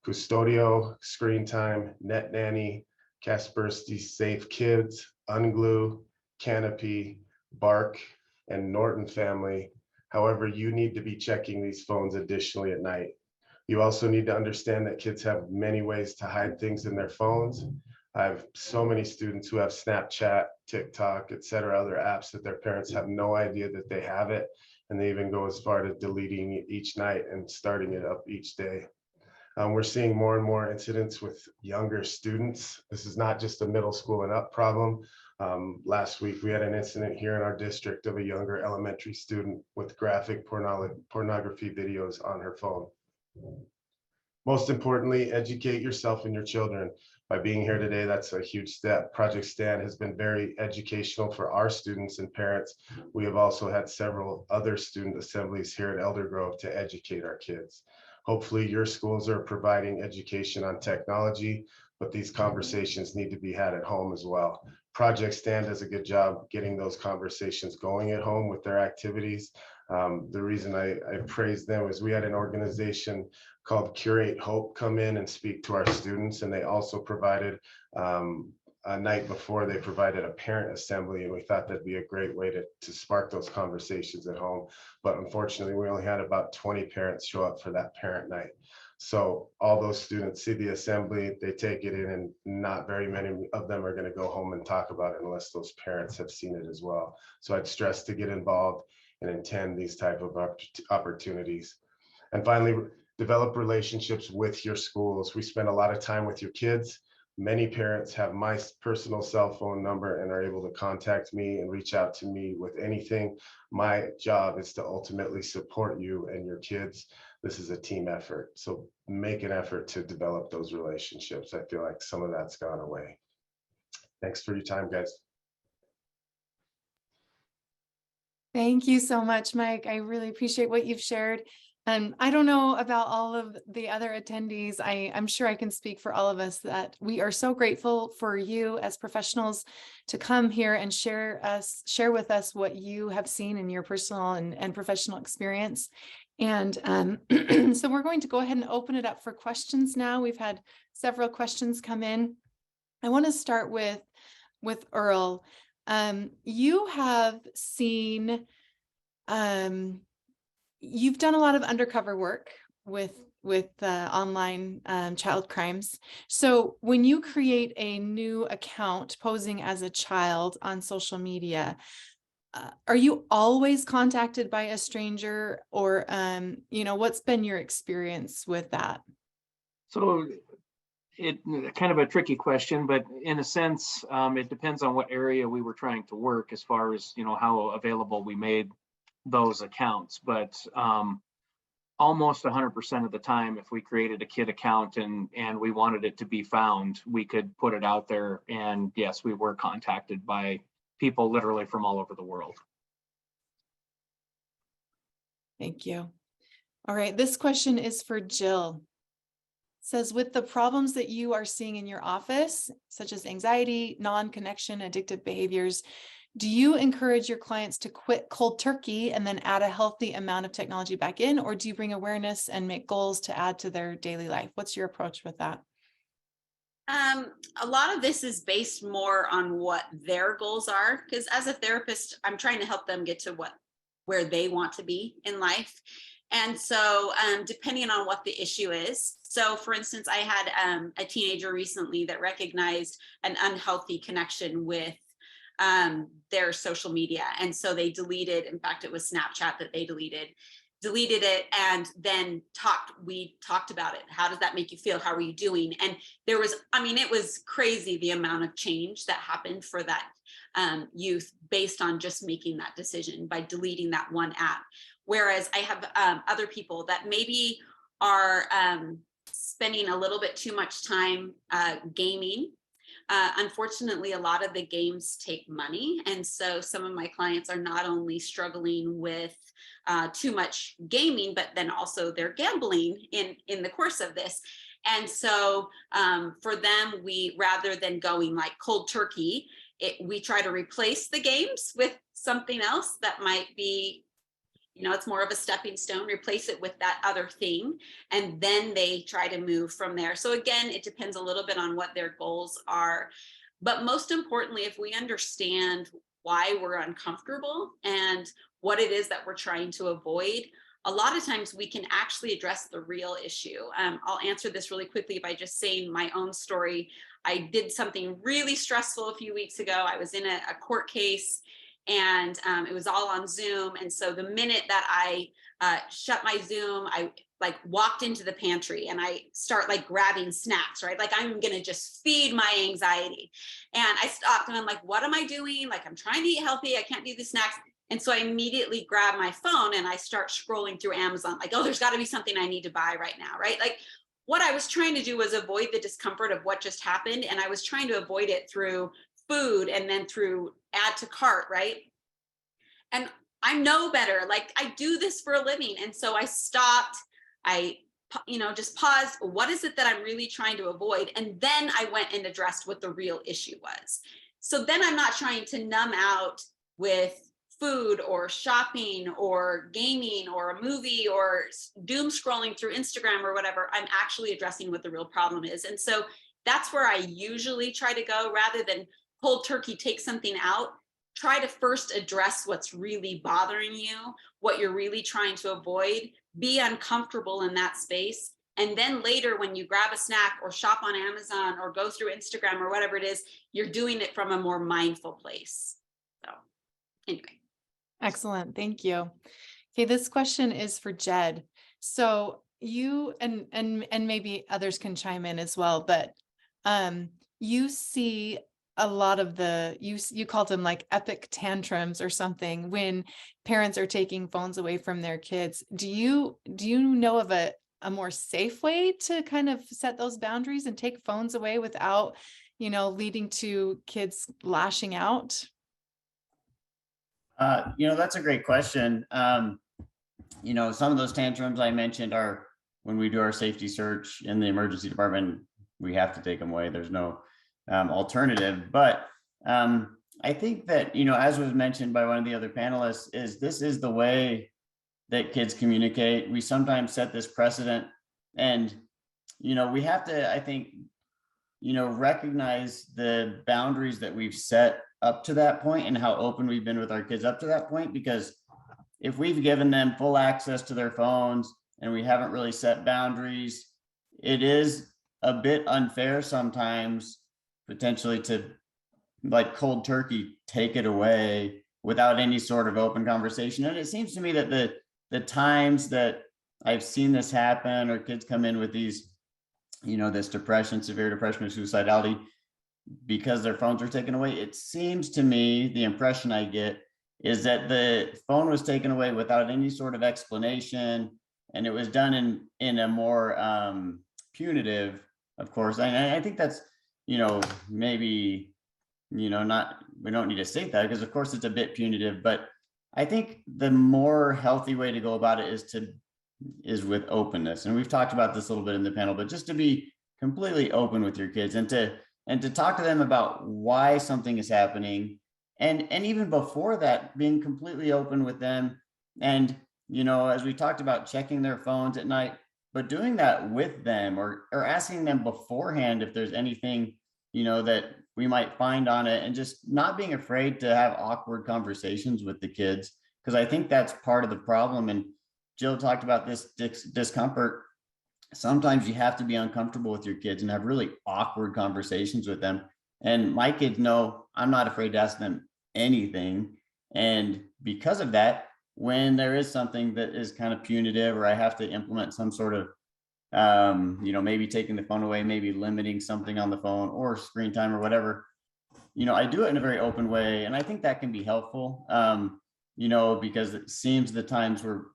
Custodio, Screen Time, Net Nanny, Kaspersky Safe Kids, Unglue, Canopy, Bark, and Norton Family. However, you need to be checking these phones additionally at night. You also need to understand that kids have many ways to hide things in their phones. I have so many students who have Snapchat, TikTok, etc., other apps that their parents have no idea that they have it. And they even go as far to deleting it each night and starting it up each day. We're seeing more and more incidents with younger students. This is not just a middle school and up problem. Last week, we had an incident here in our district of a younger elementary student with graphic pornography videos on her phone. Most importantly, educate yourself and your children. By being here today, that's a huge step. Project STAND has been very educational for our students and parents. We have also had several other student assemblies here at Elder Grove to educate our kids. Hopefully your schools are providing education on technology, but these conversations need to be had at home as well. Project STAND does a good job getting those conversations going at home with their activities. The reason I praise them is we had an organization called Curate Hope come in and speak to our students, and they also provided a night before they provided a parent assembly, and we thought that'd be a great way to spark those conversations at home. But unfortunately, we only had about 20 parents show up for that parent night. So all those students see the assembly, they take it in, and not very many of them are going to go home and talk about it unless those parents have seen it as well. So I'd stress to get involved and attend these type of opportunities. And finally, develop relationships with your schools. We spend a lot of time with your kids. Many parents have my personal cell phone number and are able to contact me and reach out to me with anything. My job is to ultimately support you and your kids. This is a team effort. So make an effort to develop those relationships. I feel like some of that's gone away. Thanks for your time, guys. Thank you so much, Mike. I really appreciate what you've shared. I don't know about all of the other attendees. I'm sure I can speak for all of us that we are so grateful for you as professionals to come here and share with us what you have seen in your personal and professional experience. And so we're going to go ahead and open it up for questions now. We've had several questions come in. I want to start with Earl. You have seen, you've done a lot of undercover work with online child crimes. So when you create a new account posing as a child on social media, are you always contacted by a stranger, or what's been your experience with that? So it kind of a tricky question, but in a sense, it depends on what area we were trying to work as far as, how available we made those accounts. But almost 100% of the time, if we created a kid account and we wanted it to be found, we could put it out there. And yes, we were contacted by people literally from all over the world. Thank you. All right, this question is for Jill. Says, with the problems that you are seeing in your office, such as anxiety, non-connection, addictive behaviors, do you encourage your clients to quit cold turkey and then add a healthy amount of technology back in, or do you bring awareness and make goals to add to their daily life? What's your approach with that? A lot of this is based more on what their goals are, because as a therapist, I'm trying to help them get to where they want to be in life. And so depending on what the issue is. So for instance, I had a teenager recently that recognized an unhealthy connection with their social media. And so they deleted, in fact, it was Snapchat that they deleted it, and then we talked about it. How does that make you feel? How are you doing? And there was, it was crazy the amount of change that happened for that youth based on just making that decision by deleting that one app. Whereas I have other people that maybe are spending a little bit too much time gaming. Unfortunately, a lot of the games take money. And so some of my clients are not only struggling with too much gaming, but then also they're gambling in the course of this. And so for them, we, rather than going like cold turkey, we try to replace the games with something else that might be, it's more of a stepping stone, replace it with that other thing. And then they try to move from there. So again, it depends a little bit on what their goals are. But most importantly, if we understand why we're uncomfortable and what it is that we're trying to avoid, a lot of times we can actually address the real issue. I'll answer this really quickly by just saying my own story. I did something really stressful a few weeks ago. I was in a court case, and it was all on Zoom. And so the minute that I shut my Zoom, I like walked into the pantry and I start like grabbing snacks, right? Like I'm gonna just feed my anxiety. And I stopped and I'm like, what am I doing? Like I'm trying to eat healthy, I can't do the snacks. And so I immediately grab my phone and I start scrolling through Amazon, like, oh, there's got to be something I need to buy right now, right? Like what I was trying to do was avoid the discomfort of what just happened. And I was trying to avoid it through food and then through add to cart, right? And I know better, like I do this for a living. And so I stopped, I just paused. What is it that I'm really trying to avoid? And then I went and addressed what the real issue was. So then I'm not trying to numb out with food or shopping or gaming or a movie or doom scrolling through Instagram or whatever. I'm actually addressing what the real problem is. And so that's where I usually try to go, rather than cold turkey take something out. Try to first address what's really bothering you, what you're really trying to avoid, be uncomfortable in that space. And then later, when you grab a snack or shop on Amazon or go through Instagram or whatever it is, you're doing it from a more mindful place. So anyway. Excellent. Thank you. Okay, this question is for Jed. So you and maybe others can chime in as well, but you see a lot of you called them like epic tantrums or something when parents are taking phones away from their kids. Do you know of a more safe way to kind of set those boundaries and take phones away without, leading to kids lashing out? That's a great question. Some of those tantrums I mentioned are when we do our safety search in the emergency department, we have to take them away. There's no alternative. But I think that, as was mentioned by one of the other panelists, this is the way that kids communicate. We sometimes set this precedent, and, we have to, I think, recognize the boundaries that we've set up to that point and how open we've been with our kids up to that point. Because if we've given them full access to their phones and we haven't really set boundaries, it is a bit unfair sometimes potentially to, like cold turkey, take it away without any sort of open conversation. And it seems to me that the times that I've seen this happen, or kids come in with these, this depression, severe depression or suicidality, because their phones are taken away, it seems to me, the impression I get is that the phone was taken away without any sort of explanation, and it was done in a more punitive, of course. And I think that's, maybe, not, we don't need to say that, because of course it's a bit punitive, but I think the more healthy way to go about it is with openness. And we've talked about this a little bit in the panel, but just to be completely open with your kids and to talk to them about why something is happening. And even before that, being completely open with them. And, as we talked about, checking their phones at night, but doing that with them, or asking them beforehand if there's anything, that we might find on it, and just not being afraid to have awkward conversations with the kids. Because I think that's part of the problem. And Jill talked about this discomfort. Sometimes you have to be uncomfortable with your kids and have really awkward conversations with them. And my kids know I'm not afraid to ask them anything. And because of that, when there is something that is kind of punitive, or I have to implement some sort of, maybe taking the phone away, maybe limiting something on the phone or screen time or whatever, I do it in a very open way. And I think that can be helpful, because it seems the times where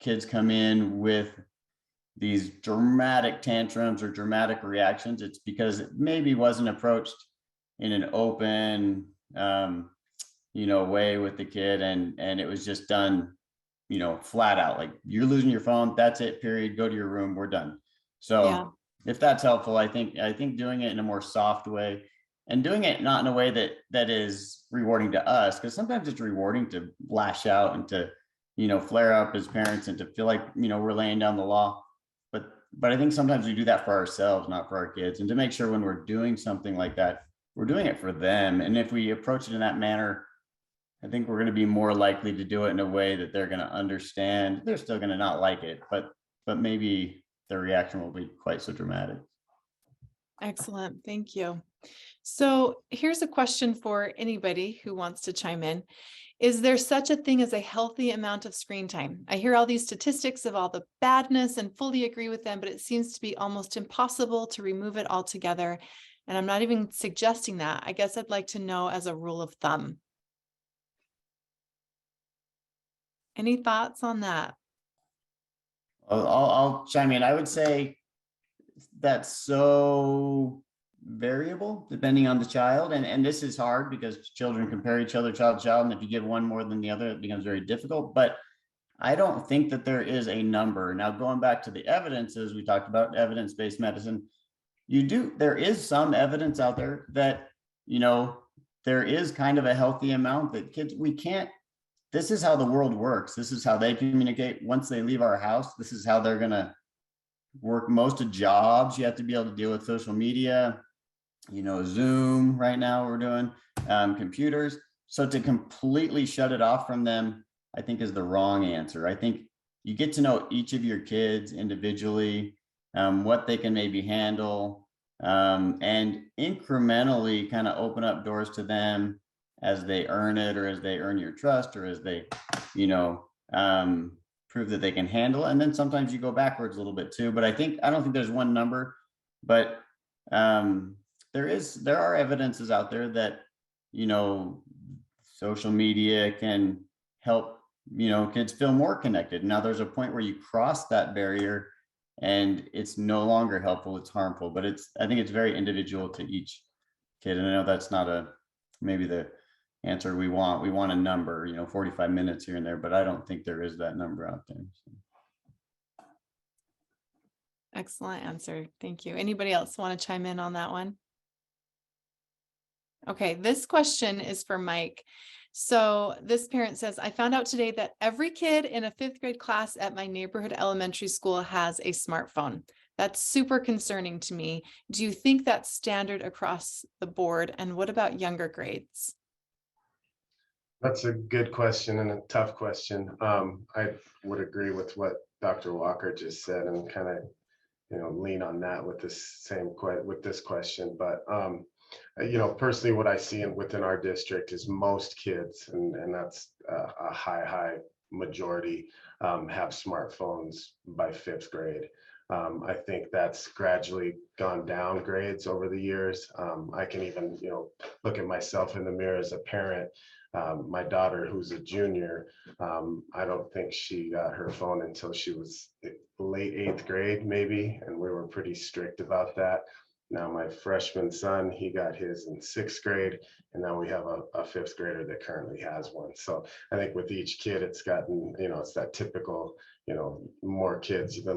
kids come in with these dramatic tantrums or dramatic reactions, it's because it maybe wasn't approached in an open, way with the kid. And it was just done, flat out, like, you're losing your phone. That's it, period. Go to your room. We're done. So yeah. If that's helpful, I think doing it in a more soft way, and doing it not in a way that is rewarding to us, because sometimes it's rewarding to lash out and to, flare up as parents and to feel like, we're laying down the law. But I think sometimes we do that for ourselves, not for our kids. And to make sure when we're doing something like that, we're doing it for them. And if we approach it in that manner, I think we're going to be more likely to do it in a way that they're going to understand. They're still going to not like it, but maybe their reaction will be quite so dramatic. Excellent. Thank you. So here's a question for anybody who wants to chime in. Is there such a thing as a healthy amount of screen time? I hear all these statistics of all the badness and fully agree with them, but it seems to be almost impossible to remove it altogether. And I'm not even suggesting that. I guess I'd like to know as a rule of thumb. Any thoughts on that? I'll chime in. I would say that's so variable depending on the child. And this is hard because children compare each other child to child. And if you give one more than the other, it becomes very difficult. But I don't think that there is a number. Now, going back to the evidence, as we talked about evidence-based medicine, there is some evidence out there that, there is kind of a healthy amount that kids, this is how the world works. This is how they communicate. Once they leave our house, this is how they're going to work most of jobs. You have to be able to deal with social media, Zoom right now we're doing, computers. So to completely shut it off from them, I think is the wrong answer. I think you get to know each of your kids individually, what they can maybe handle, and incrementally kind of open up doors to them as they earn it, or as they earn your trust, or as they, prove that they can handle. And then sometimes you go backwards a little bit too. But I don't think there's one number, but there are evidences out there that, social media can help, kids feel more connected. Now there's a point where you cross that barrier and it's no longer helpful, it's harmful, but I think it's very individual to each kid. And I know that's not maybe the answer we want. We want a number, 45 minutes here and there, but I don't think there is that number out there. So. Excellent answer. Thank you. Anybody else want to chime in on that one? Okay, this question is for Mike. So this parent says, I found out today that every kid in a 5th grade class at my neighborhood elementary school has a smartphone. That's super concerning to me. Do you think that's standard across the board? And what about younger grades? That's a good question and a tough question. I would agree with what Dr. Walker just said and kind of, lean on that with this question. But personally, what I see within our district is most kids, and that's a high majority, have smartphones by 5th grade. I think that's gradually gone down grades over the years. I can even, look at myself in the mirror as a parent. My daughter, who's a junior, I don't think she got her phone until she was late 8th grade, maybe, and we were pretty strict about that. Now my freshman son, he got his in 6th grade, and now we have a 5th grader that currently has one. So I think with each kid, it's gotten, it's that typical, more kids, the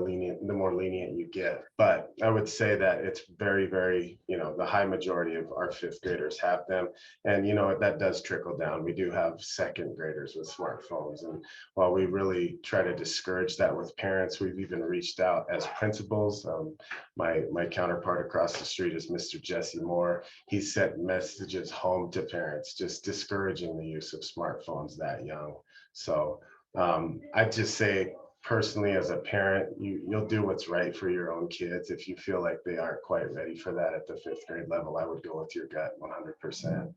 more lenient you get. But I would say that it's very, very, the high majority of our 5th graders have them. And, that does trickle down. We do have 2nd graders with smartphones. And while we really try to discourage that with parents, we've even reached out as principals. My counterpart across the street is Mr. Jesse Moore. He sent messages home to parents, just discouraging the use of smartphones that young. So I'd just say, personally, as a parent, you'll do what's right for your own kids. If you feel like they aren't quite ready for that at the 5th grade level, I would go with your gut 100%.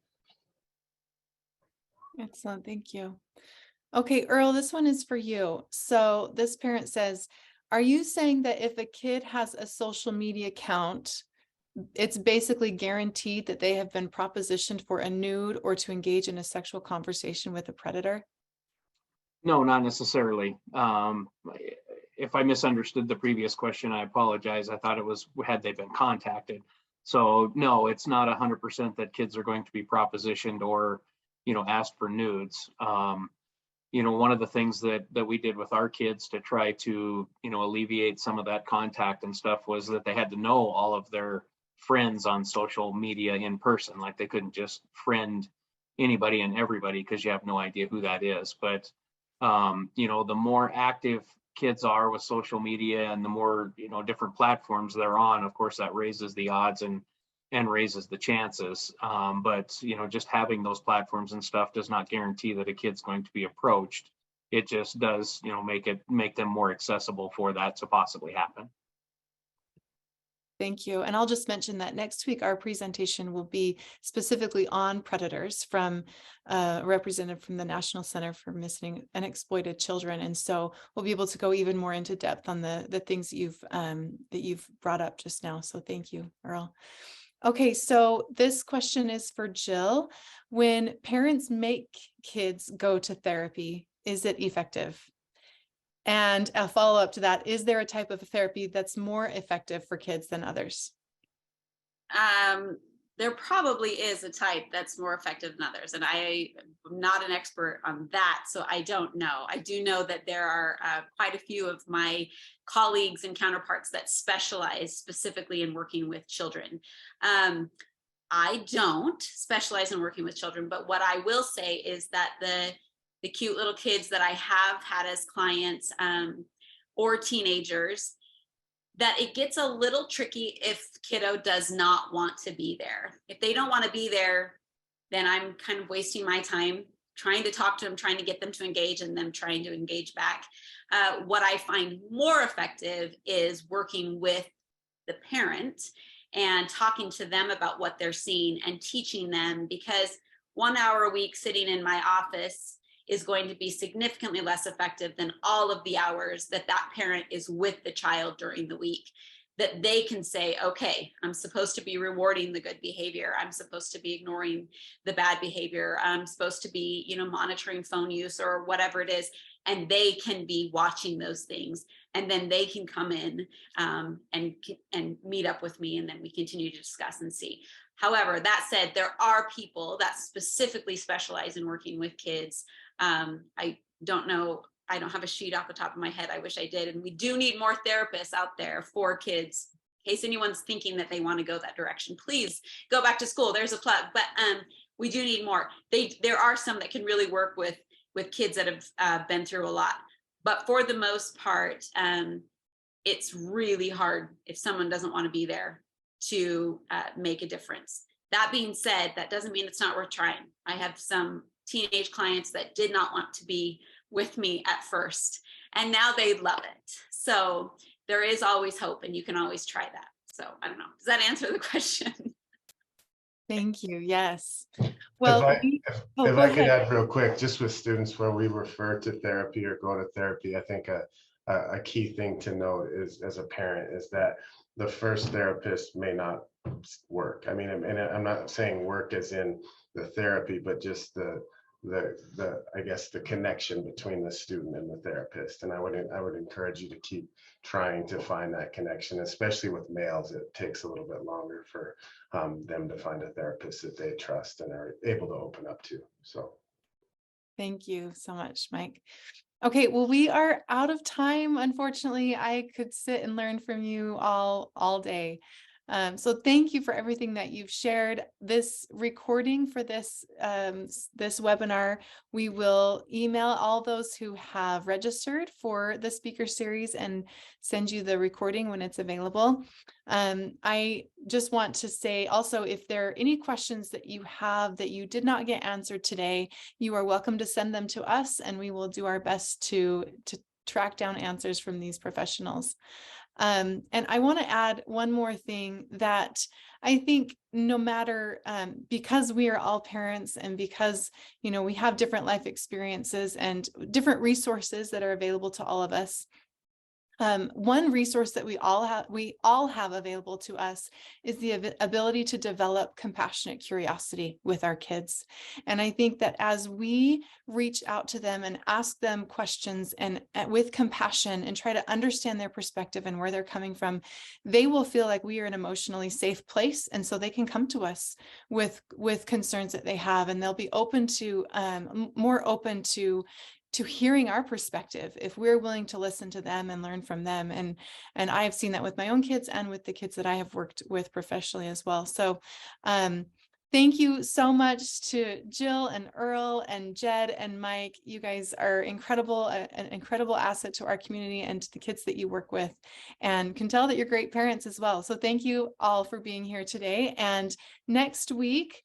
Excellent. Thank you. Okay, Earl, this one is for you. So this parent says, are you saying that if a kid has a social media account, it's basically guaranteed that they have been propositioned for a nude or to engage in a sexual conversation with a predator? No, not necessarily. If I misunderstood the previous question, I apologize. I thought it was, had they been contacted? So no, it's not 100% that kids are going to be propositioned or, asked for nudes. One of the things that we did with our kids to try to, alleviate some of that contact and stuff was that they had to know all of their friends on social media in person. Like they couldn't just friend anybody and everybody because you have no idea who that is. But the more active kids are with social media and the more, different platforms they're on, of course, that raises the odds and raises the chances. But, just having those platforms and stuff does not guarantee that a kid's going to be approached. It just does, make them more accessible for that to possibly happen. Thank you. And I'll just mention that next week, our presentation will be specifically on predators from a representative from the National Center for Missing and Exploited Children. And so we'll be able to go even more into depth on the things that you've brought up just now. So thank you, Earl. Okay, so this question is for Jill. When parents make kids go to therapy, is it effective? And a follow-up to that, is there a type of therapy that's more effective for kids than others? There probably is a type that's more effective than others, and I am not an expert on that, so I don't know. I do know that there are quite a few of my colleagues and counterparts that specialize specifically in working with children. I don't specialize in working with children, but what I will say is that the cute little kids that I have had as clients or teenagers, that it gets a little tricky if kiddo does not want to be there. If they don't want to be there, then I'm kind of wasting my time trying to talk to them, trying to get them to engage, and them trying to engage back. What I find more effective is working with the parent and talking to them about what they're seeing and teaching them, because 1 hour a week sitting in my office is going to be significantly less effective than all of the hours that that parent is with the child during the week, that they can say, okay, I'm supposed to be rewarding the good behavior. I'm supposed to be ignoring the bad behavior. I'm supposed to be, monitoring phone use or whatever it is. And they can be watching those things. And then they can come in and meet up with me. And then we continue to discuss and see. However, that said, there are people that specifically specialize in working with kids. I don't know. I don't have a sheet off the top of my head. I wish I did. And we do need more therapists out there for kids. In case anyone's thinking that they want to go that direction, please go back to school. There's a plug. But we do need more. There are some that can really work with kids that have been through a lot. But for the most part, it's really hard if someone doesn't want to be there to make a difference. That being said, that doesn't mean it's not worth trying. I have some teenage clients that did not want to be with me at first, and now they love it. So there is always hope, and you can always try that. So I don't know. Does that answer the question? Thank you. Yes. Well, if I could add real quick, just with students where we refer to therapy or go to therapy, I think a key thing to note is, as a parent, is that the first therapist may not work. I mean, and I'm not saying work as in the therapy, but just the I guess the connection between the student and the therapist. And I would encourage you to keep trying to find that connection, especially with males. It takes a little bit longer for them to find a therapist that they trust and are able to open up to. So thank you so much, Mike. Okay, well, we are out of time. Unfortunately, I could sit and learn from you all day. So thank you for everything that you've shared. This recording for this webinar, we will email all those who have registered for the speaker series and send you the recording when it's available. I just want to say also, if there are any questions that you have that you did not get answered today, you are welcome to send them to us, and we will do our best to track down answers from these professionals. And I want to add one more thing, that I think no matter, because we are all parents, and because, we have different life experiences and different resources that are available to all of us. One resource that we all have available to us is the ability to develop compassionate curiosity with our kids. And I think that as we reach out to them and ask them questions and with compassion and try to understand their perspective and where they're coming from, they will feel like we are an emotionally safe place. And so they can come to us with concerns that they have, and they'll be open to, more open to hearing our perspective if we're willing to listen to them and learn from them. And I have seen that with my own kids and with the kids that I have worked with professionally as well. So thank you so much to Jill and Earl and Jed and Mike. You guys are incredible, an incredible asset to our community and to the kids that you work with, and can tell that you're great parents as well. So thank you all for being here today. And next week,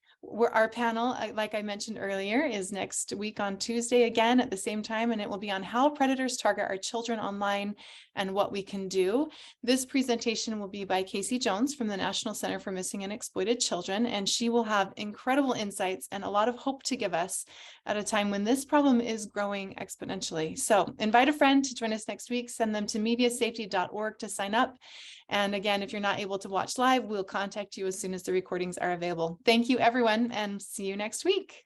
our panel, like I mentioned earlier, is next week on Tuesday again at the same time, and it will be on how predators target our children online and what we can do. This presentation will be by Casey Jones from the National Center for Missing and Exploited Children, and she will have incredible insights and a lot of hope to give us at a time when this problem is growing exponentially. So invite a friend to join us next week. Send them to mediasafety.org to sign up. And again, if you're not able to watch live, we'll contact you as soon as the recordings are available. Thank you, everyone, and see you next week.